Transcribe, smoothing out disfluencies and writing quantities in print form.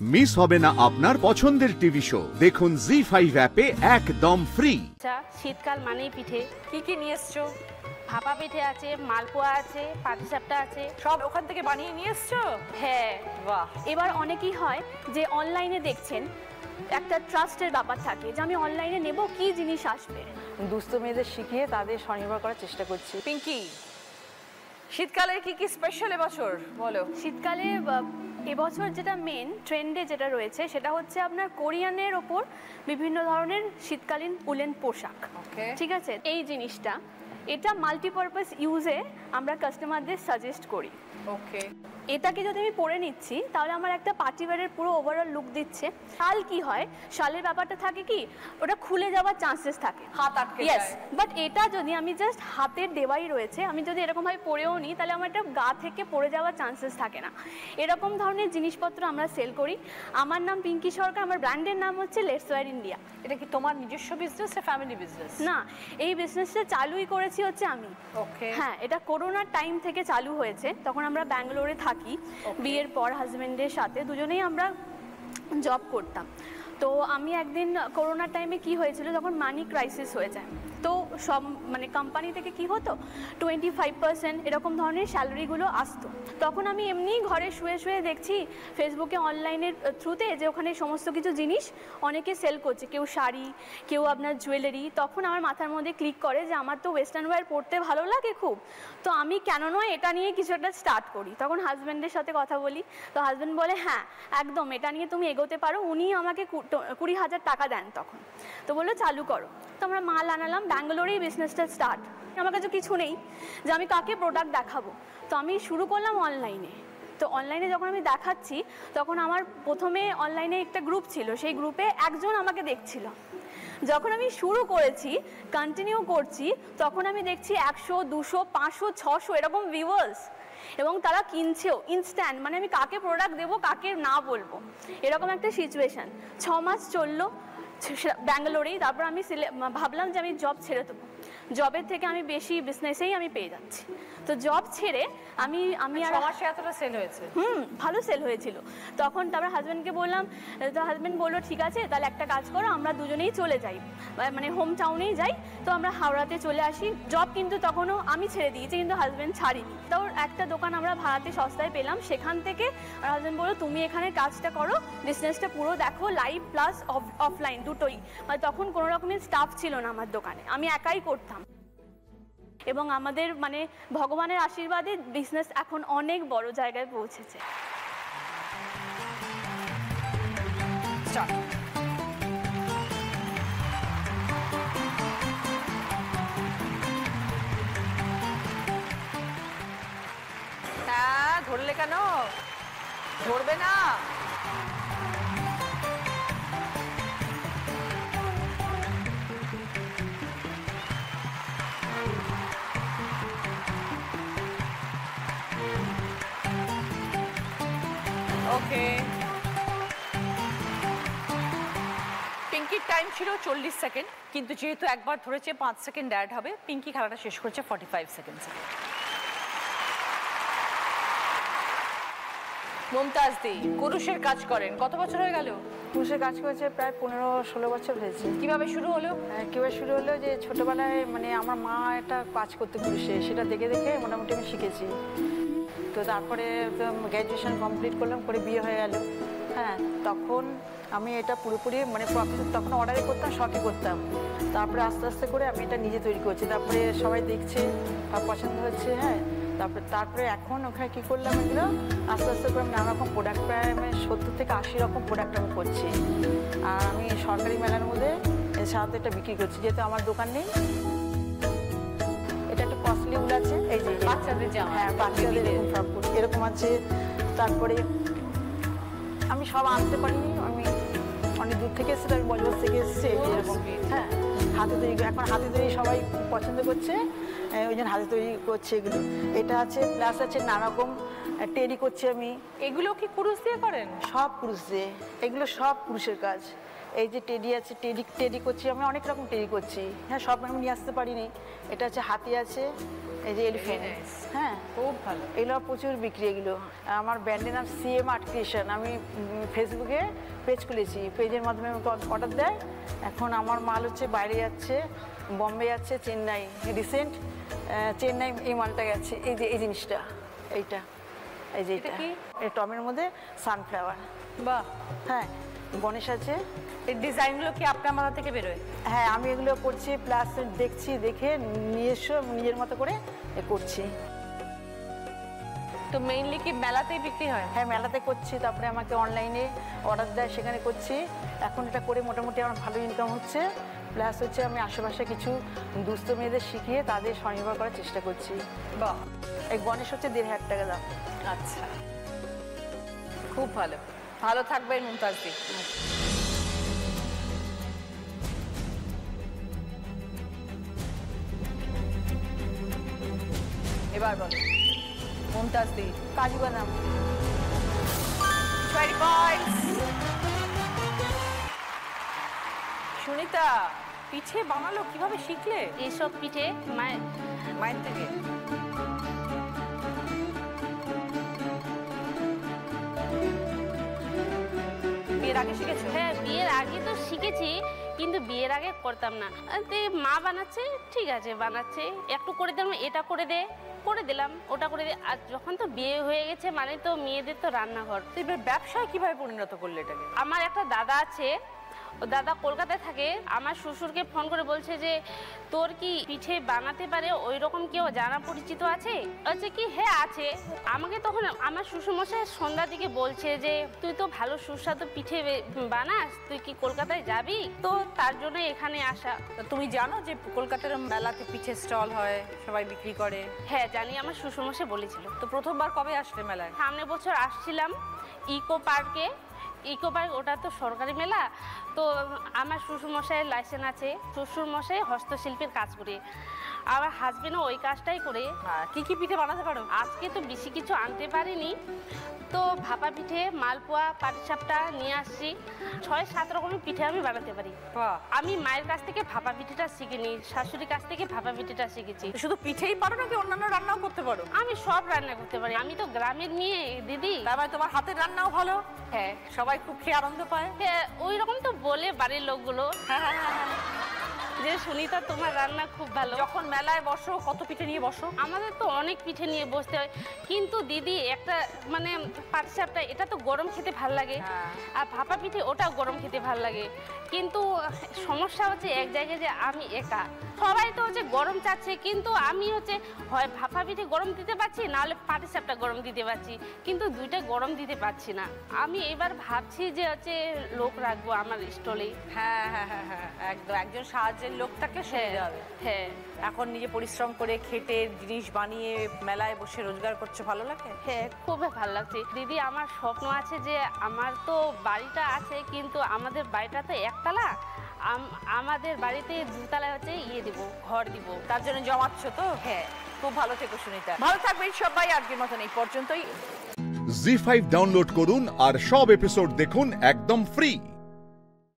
Miss হবে না আপনার পছন্দের টিভি শো দেখুন জি5 অ্যাপে একদম ফ্রি। শীতকাল মানেই পিঠে। কি কি নিয়ে এসছো? ভাপা পিঠে আছে, মালপোয়া আছে, পাটিসাপটা আছে। সব ওখান থেকে বানিয়ে নিয়ে এসছো? হ্যাঁ, বাহ। এবার অনেকেই হয় যে অনলাইনে দেখছেন, একটা ট্রাস্টের ব্যাপার থাকে যে আমি অনলাইনে নেব কি জিনিস আসবে। দুস্থ মেয়েদের শিখিয়ে তাদের স্বনির্ভর করার চেষ্টা করছি। পিঙ্কি, শীতকালের কি কি স্পেশাল এবছর বলো? শীতকালে এবছর যেটা মেন ট্রেন্ডে যেটা রয়েছে সেটা হচ্ছে আপনার কোরিয়ানের ওপর বিভিন্ন ধরনের শীতকালীন উলেন পোশাক। ঠিক আছে, এই জিনিসটা এটা মাল্টিপারপাস ইউজে আমরা কাস্টমারদের সাজেস্ট করি। ওকে, এটাকে যদি আমি পরে নিচ্ছি তাহলে আমার একটা পার্টি ওয়্যারের পুরো ওভারঅল লুক দিচ্ছে। শাল কি হয়, শালের ব্যাপারটা থাকে কি ওটা খুলে যাওয়ার চান্সেস থাকে, হাত আটকে যায়। ইয়েস, বাট এটা যদি আমি জাস্ট হাতের দেওয়াই রয়েছে, আমি যদি এরকমভাবে পরেও নিই তাহলে আমার এটা গা থেকে পড়ে যাওয়ার চান্সেস থাকে না। এরকম ধরনের জিনিসপত্র আমরা সেল করি। আমার নাম পিঙ্কি সরকার, আমার ব্র্যান্ডের নাম হচ্ছে লেটস ওয়্যার ইন্ডিয়া। এটা কি তোমার নিজস্ব বিজনেস না ফ্যামিলি বিজনেস? না, এই বিজনেসটা চালুই করেছি হচ্ছে আমি। ওকে, হ্যাঁ, এটা করোনার টাইম থেকে চালু হয়েছে। তখন আমরা ব্যাঙ্গালোরে থাকি, বিয়ের পর হাজব্যান্ডের সাথে দুজনেই আমরা জব করতাম। তো আমি একদিন করোনার টাইমে কি হয়েছিল, যখন মানি ক্রাইসিস হয়ে যায়, তো সব মানে কোম্পানি থেকে কি হতো 25% এরকম ধরনের স্যালারিগুলো আসতো। তখন আমি এমনিই ঘরে শুয়ে শুয়ে দেখছি ফেসবুকে অনলাইনের থ্রুতে যে ওখানে সমস্ত কিছু জিনিস অনেকে সেল করছে, কেউ শাড়ি, কেউ আপনার জুয়েলারি। তখন আমার মাথার মধ্যে ক্লিক করে যে আমার তো ওয়েস্টার্ন ওয়্যার পরতে ভালো লাগে খুব, তো আমি কেন নয় এটা নিয়ে কিছু একটা স্টার্ট করি। তখন হাজব্যান্ডের সাথে কথা বলি, তো হাজব্যান্ড বলে হ্যাঁ একদম এটা নিয়ে তুমি এগোতে পারো। উনি আমাকে 20,000 টাকা দেন তখন, তো বললো চালু করো। তো আমরা মাল আনালাম, ব্যাঙ্গালোরেই বিজনেসটা স্টার্ট। আমার কাছে কিছু নেই যে আমি কাকে প্রোডাক্ট দেখাবো, তো আমি শুরু করলাম অনলাইনে। তো অনলাইনে যখন আমি দেখাচ্ছি তখন আমার প্রথমে অনলাইনে একটা গ্রুপ ছিল, সেই গ্রুপে একজন আমাকে দেখছিল। যখন আমি শুরু করেছি, কন্টিনিউ করছি, তখন আমি দেখছি 100, 200, 500, 600 এরকম ভিউয়ার্স, এবং তারা কিনছেও ইনস্ট্যান্ট। মানে আমি কাকে প্রোডাক্ট দেবো কাকে না বলবো, এরকম একটা সিচুয়েশান 6 মাস চললো ব্যাঙ্গালোরেই। তারপর আমি ভাবলাম যে আমি জব ছেড়ে দেবো, জবের থেকে আমি বেশি বিজনেসেই আমি পেয়ে যাচ্ছি। তো জব ছেড়ে আমি আর মাসে এতটা সেল হয়েছে? ভালো সেল হয়েছিল। তখন তারপর হাজব্যান্ডকে বললাম, তো হাজব্যান্ড বললো ঠিক আছে তাহলে একটা কাজ করো, আমরা দুজনেই চলে যাই, মানে হোম টাউনেই যাই। তো আমরা হাওড়াতে চলে আসি। জব কিন্তু তখনও আমি ছেড়ে দিয়েছি, কিন্তু হাজব্যান্ড ছাড়িনি। তো একটা দোকান আমরা ভাড়াতে সস্তায় পেলাম, সেখান থেকে আর হাজব্যান্ড বললো তুমি এখানে কাজটা করো, বিজনেসটা পুরো দেখো, লাইভ প্লাস অফলাইন দুটোই। মানে তখন কোনো রকমের স্টাফ ছিল না আমার দোকানে, আমি একাই করতাম। এবং আমাদের মানে ভগবানের আশীর্বাদে বিজনেস এখন অনেক বড় জায়গায় পৌঁছেছে। হ্যাঁ, ধরলে কেন? ধরবে না? ওকে, পিঙ্কির টাইম ছিল 40 সেকেন্ড, কিন্তু যেহেতু একবার ধরেছে 5 সেকেন্ড অ্যাড হবে, পিঙ্কি খেলাটা শেষ করেছে 45 সেকেন্ডসে। মুমতাজ দি কুরুশের কাজ করেন, কত বছর হয়ে গেল? পুরুষের কাজ করেছে প্রায় 15-16 বছর হয়েছে। কিভাবে শুরু হলো? কীভাবে শুরু হলো যে ছোটোবেলায় মানে আমার মা একটা কাজ করতে পুরুষে, সেটা দেখে দেখে মোটামুটি আমি শিখেছি। তো তারপরে গ্র্যাজুয়েশন কমপ্লিট করলাম, করে বিয়ে হয়ে গেল। হ্যাঁ, তখন আমি এটা পুরোপুরি মানে তখন অর্ডারে করতাম, শখে করতাম। তারপরে আস্তে আস্তে করে আমি এটা নিজে তৈরি করছি, তারপরে সবাই দেখছে, পছন্দ হচ্ছে। হ্যাঁ, তারপরে এখন ওখানে কী করলাম, এগুলো আস্তে আস্তে করে আমি নানা রকম প্রোডাক্ট, প্রায় মানে 70 থেকে 80 রকম প্রোডাক্ট আমি করছি। আর আমি সরকারি মেলার মধ্যে সাথে এটা বিক্রি করছি, যেহেতু আমার দোকান নেই। এটা একটা কস্টলি উল আছে, এই যে বাচ্চাদের জামা। হ্যাঁ, বাচ্চাদের এরকম আছে। তারপরে আমি সব আনতে পারিনি, আমি অনেক দূর থেকে এসেছি, আমি বজবজ থেকে এসেছি। এরকম হ্যাঁ, হাতে তৈরি, এখন হাতে তৈরি সবাই পছন্দ করছে, ওই জন্য হাতে তৈরি করছে এগুলো। এটা আছে, প্লাস আছে নানা রকম টেরি করছি আমি। এগুলো কি কুরুশ দিয়ে করেন? সব পুরুষ দিয়ে, এগুলো সব পুরুষের কাজ। এই যে টেডি আছে, টেডি করছি আমি, অনেক রকম টেডি করছি। হ্যাঁ, সব আমি নিয়ে আসতে পারিনি। এটা হচ্ছে হাতি আছে, এই যে এলিফ্যান্ট। হ্যাঁ, খুব ভালো। এগুলো প্রচুর বিক্রি। এগুলো আমার ব্র্যান্ডের নাম CM আর্ট ক্রিয়েশন। আমি ফেসবুকে পেজ খুলেছি, পেজের মাধ্যমে আমাকে অর্ডার দেয়। এখন আমার মাল হচ্ছে বাইরে যাচ্ছে, বম্বে যাচ্ছে, চেন্নাই। রিসেন্ট চেন্নাই এই মালটা গেছে। এই যে এই জিনিসটা, এইটা, এই যে এটা এটা কি? এই টমের মধ্যে সানফ্লাওয়ার। বাহ, হ্যাঁ, গণেশ আছে। এই ডিজাইনগুলো কি আপনার মাথা থেকে বেরোয়? হ্যাঁ, আমি এগুলো করছি, প্লাস দেখছি, দেখে নিজের মতো করে করছি। তো মেইনলি কি মেলাতেই বিক্রি হয়? হ্যাঁ, মেলাতে করছি, তারপরে আমাকে অনলাইনে অর্ডার দেয়, সেখানে করছি। এখন এটা করে মোটামুটি আমার ভালো ইনকাম হচ্ছে। প্লাস হচ্ছে আমি আশেপাশে কিছু দুস্থ মেয়েদের শিখিয়ে তাদের স্বনির্ভর করার চেষ্টা করছি। বাহ, এই গণেশ হচ্ছে 1,500 টাকা দাম। আচ্ছা, খুব ভালো। ভালো থাকবেন মুমতাজ দি। এবার বলো মুমতাজ দি। কাজু বাদাম। 20 points. সুনিতা, পিঠে বানালো কিভাবে শিখলে? এইসব পিঠে মায়ের থেকে? বিয়ের আগে শিখেছো? হ্যাঁ, বিয়ের আগে তো শিখেছি, কিন্তু বিয়ের আগে করতাম না। তে মা বানাচ্ছে, ঠিক আছে বানাচ্ছে, একটু করে দিলাম, এটা করে দে, করে দিলাম, ওটা করে দে। আর যখন তো বিয়ে হয়ে গেছে মানে তো মেয়েদের তো রান্নাঘর। তো এবার ব্যবসায় কিভাবে পরিণত করলে এটাকে? আমার একটা দাদা আছে, ও দাদা কলকাতায় থাকে। আমার শ্বশুরকে ফোন করে বলছে যে তোর কি পিঠে বানাতে পারে ওই রকম কেউ জানা পরিচিত আছে? বলছে কি হ্যাঁ আছে। আমাকে তখন আমার শ্বশুরমশাই সন্ধ্যার দিকে বলছে যে তুই তো ভালো সুস্বাদু পিঠে বানাস, তুই কি কলকাতায় যাবি? তো তার জন্য এখানে আসা। তা তুমি জানো যে কলকাতার মেলাতে পিঠে স্টল হয়, সবাই বিক্রি করে? হ্যাঁ জানি, আমার শ্বশুরমশাই বলেছিল। তো প্রথমবার কবে আসলে মেলায়? সামনের বছর আসছিলাম ইকো পার্কে। ইকো পার্ক ওটা তো সরকারি মেলা। তো আমার শ্বশুরমশাইয়ের লাইসেন্স আছে, শ্বশুরমশাই হস্তশিল্পের কাজ করে, আমার হাজবেন্ডও ওই কাজটাই করে। কি কি পিঠে বানাতে পারো? আজকে তো বেশি কিছু আনতে পারিনি, তো ভাপা পিঠে, মালপোয়া, পাটিসাপটা নিয়ে আসছি। 6-7 রকমের পিঠে আমি বানাতে পারি। বাহ, আমি মায়ের কাছ থেকে ভাপা পিঠেটা শিখিনি, শাশুড়ির কাছ থেকে ভাপা পিঠেটা শিখেছি। শুধু পিঠেই পারো নাকি অন্যান্য রান্নাও করতে পারো? আমি সব রান্না করতে পারি, আমি তো গ্রামের মেয়ে দিদি। তার মানে তোমার হাতের রান্নাও ভালো? হ্যাঁ, সবাই খুব খেয়ে আনন্দ পায়? হ্যাঁ ওই রকম তো বলে বাড়ির লোকগুলো যে সুনিতা তোমার রান্না খুব ভালো। যখন মেলায় বসো কত পিঠে নিয়ে বসো? আমাদের তো অনেক পিঠে নিয়ে বসতে হয়, কিন্তু দিদি একটা মানে পাটিসাপটা এটা তো গরম খেতে ভাল লাগে, আর ভাপা পিঠে ওটাও গরম খেতে ভাল লাগে। কিন্তু সমস্যা হচ্ছে এক জায়গায় যে আমি একা, সবাই তো হচ্ছে গরম চাচ্ছে, কিন্তু আমি হচ্ছে হয় ভাপা পিঠে গরম দিতে পারছি, নাহলে পাটিসাপটা গরম দিতে পারছি, কিন্তু দুইটা গরম দিতে পারছি না। আমি এবার ভাবছি যে হচ্ছে লোক রাখবো আমার স্টলে। হ্যাঁ হ্যাঁ হ্যাঁ হ্যাঁ, একদম একজন সাহায্যের লোকটাকে সুবিধা হবে। হ্যাঁ, এখন নিজে পরিশ্রম করে খেটে জিনিস বানিয়ে মেলায় বসে রোজগার করছো, ভালো লাগে? হ্যাঁ খুব ভালো লাগছে দিদি। আমার স্বপ্ন আছে যে আমার তো বাড়িটা আছে, কিন্তু আমাদের বাড়িটা তো একতলা, আমাদের বাড়িতে 2 তলায় হচ্ছে দিব, ঘর দিব। তার জন্য জমাচ্ছ তো? হ্যাঁ, খুব ভালো থেকো সুনিতা, ভালো থাকবেন সবাই। আজকের মতন এই পর্যন্তই। জি5 ডাউনলোড করুন আর সব এপিসোড দেখুন একদম ফ্রি।